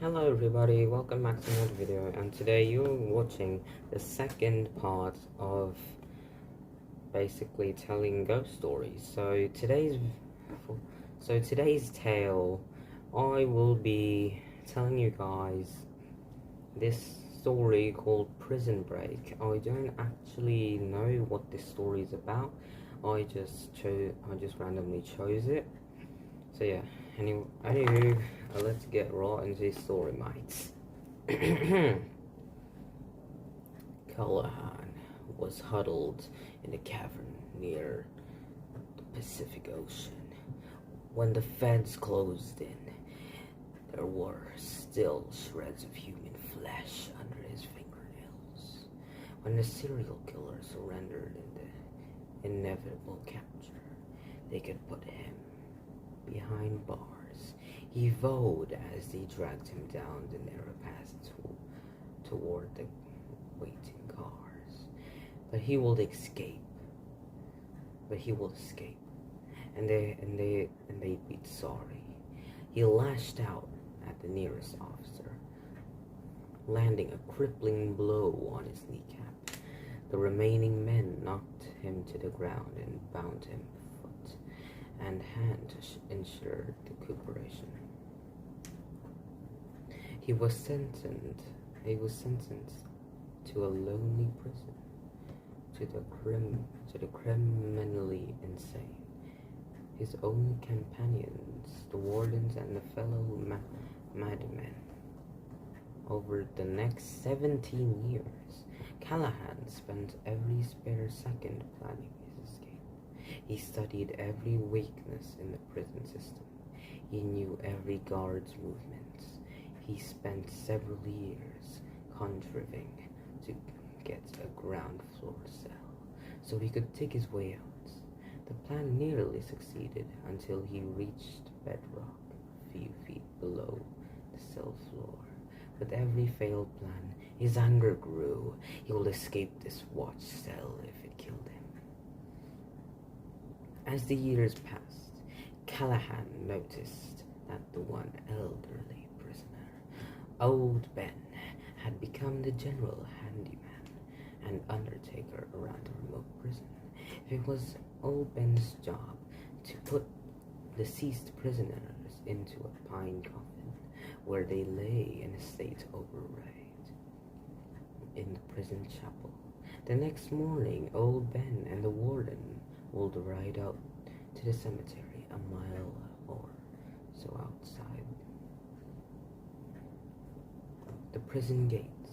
Hello everybody, welcome back to another video, and today you're watching the second part of basically telling ghost stories. So today's tale, I will be telling you guys this story called Prison Break. I don't actually know what this story is about. I just randomly chose it. So yeah, anyway, let's get right into the story, mates. Callahan was huddled in a cavern near the Pacific Ocean. When the feds closed in, there were still shreds of human flesh under his fingernails. When the serial killer surrendered in the inevitable capture, they could put him behind bars. He vowed as they dragged him down the narrow path toward the waiting cars. But he will escape. And they'd be sorry. He lashed out at the nearest officer, landing a crippling blow on his kneecap. The remaining men knocked him to the ground and bound him foot and hand to ensure recuperation. He was sentenced to a lonely prison, to the criminally insane. His own companions, the wardens and the fellow madmen. Over the next 17 years, Callahan spent every spare second planning his escape. He studied every weakness in the prison system. He knew every guard's movements. He spent several years contriving to get a ground floor cell so he could take his way out. The plan nearly succeeded until he reached bedrock a few feet below the cell floor. With every failed plan, his anger grew. He will escape this watch cell if it killed him. As the years passed, Callahan noticed that the one elderly prisoner, Old Ben, had become the general handyman and undertaker around the remote prison. It was Old Ben's job to put deceased prisoners into a pine coffin where they lay in a state overlaid in the prison chapel. The next morning, Old Ben and the warden would ride out to the cemetery a mile or so outside the prison gates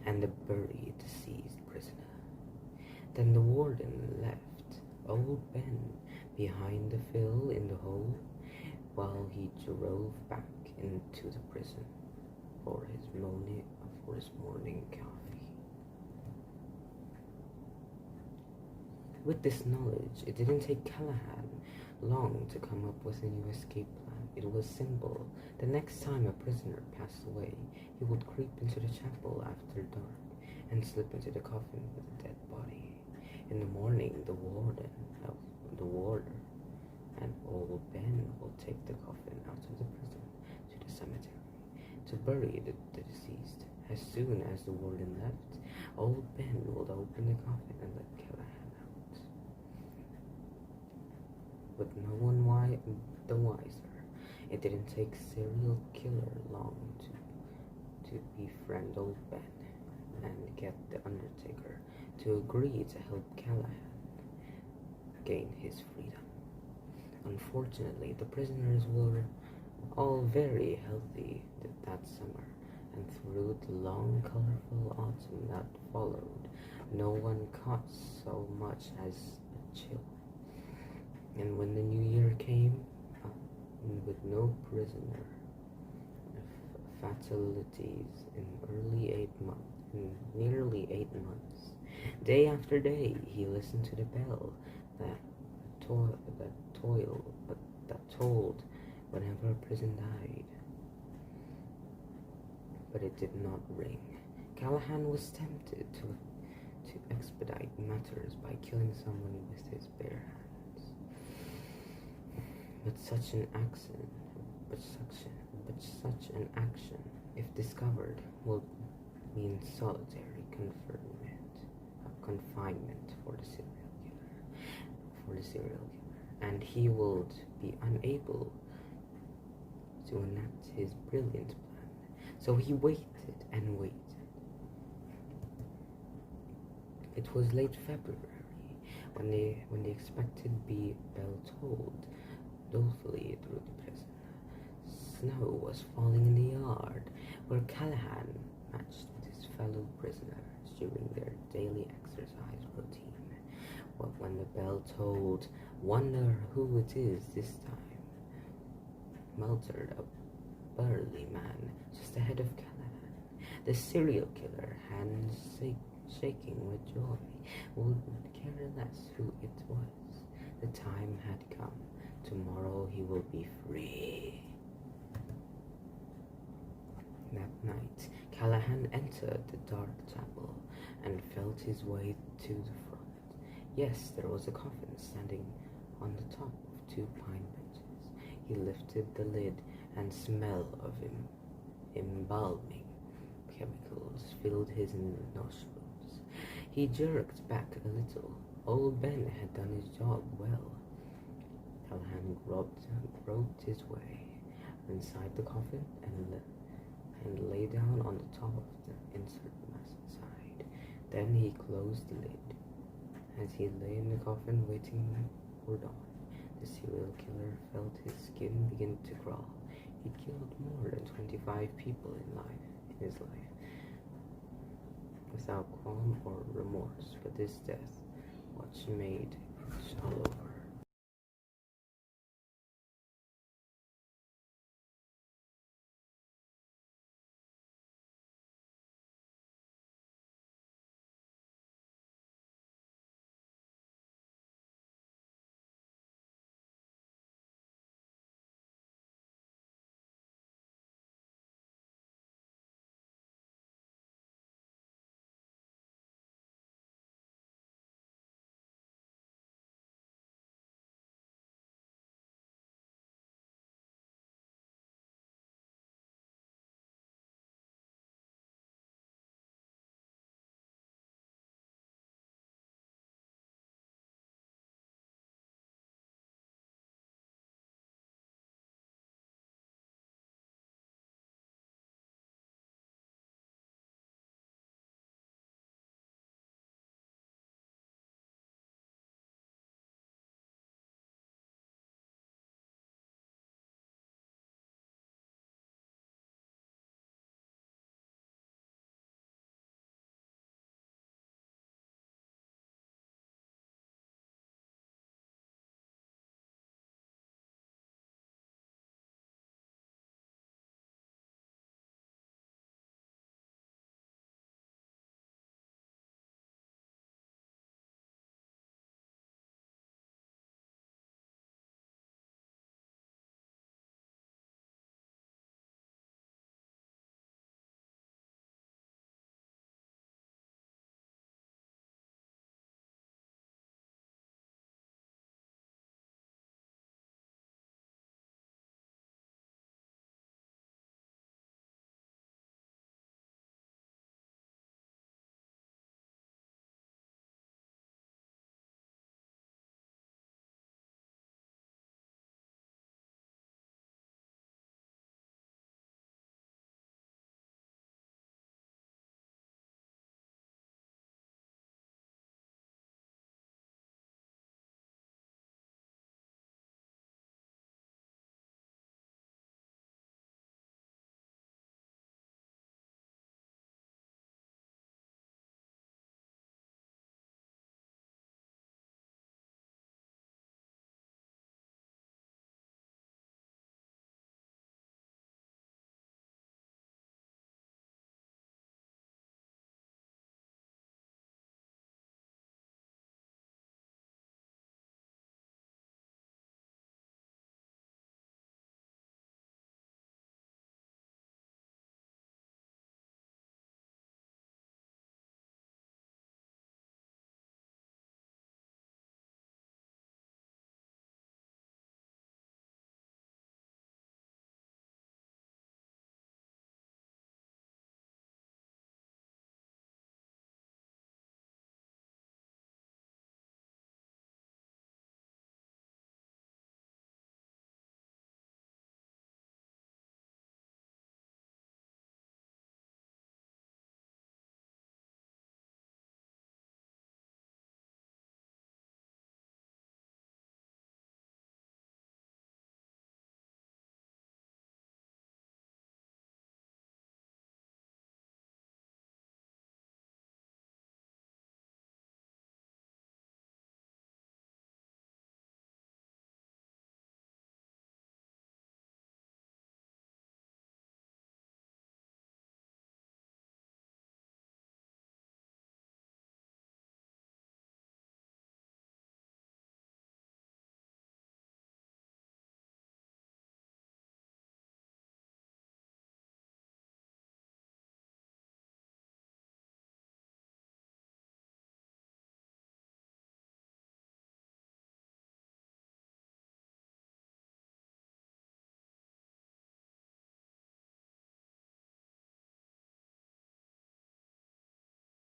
and bury the deceased prisoner. Then the warden left Old Ben behind the fill in the hole while he drove back into the prison for his morning coffee. With this knowledge, it didn't take Callahan long to come up with a new escape plan. It was simple. The next time a prisoner passed away, he would creep into the chapel after dark and slip into the coffin with a dead body. In the morning, the warder, and Old Ben will take the coffin out of the prison to the cemetery to bury the deceased. As soon as the warden left, Old Ben would open the coffin and let Callahan out. With no one the wiser, it didn't take serial killer long to befriend Old Ben and get the Undertaker to agree to help Callahan gain his freedom. Unfortunately, the prisoners were all very healthy that summer, and through the long, colorful autumn that followed, no one caught so much as a chill. And when the new year came, with no prisoner fatalities in nearly 8 months, day after day he listened to the bell that told whenever a prison died, but it did not ring. Callahan was tempted to expedite matters by killing someone with his bare hands. But such an action if discovered, will mean solitary confinement for the serial killer, and he would be unable to enact his brilliant plan. So he waited and waited. It was late February when the expected bell tolled dolefully through the prison. Snow was falling in the yard where Callahan matched with his fellow prisoners during their daily exercise routine. But when the bell tolled, wonder who it is this time, muttered a burly man just ahead of Callahan. The serial killer, hands shaking with joy, would care less who it was. The time had come. Tomorrow he will be free. That night, Callahan entered the dark chapel and felt his way to the front. Yes, there was a coffin standing on the top of 2 pine benches. He lifted the lid, and smell of embalming chemicals filled his nostrils. He jerked back a little. Old Ben had done his job well. Callahan groped his way inside the coffin and lay down on the top of the insert side. Then he closed the lid. As he lay in the coffin waiting for dawn, the serial killer felt his skin begin to crawl. He killed more than 25 people in his life, without qualm or remorse. But this death, what made it hollow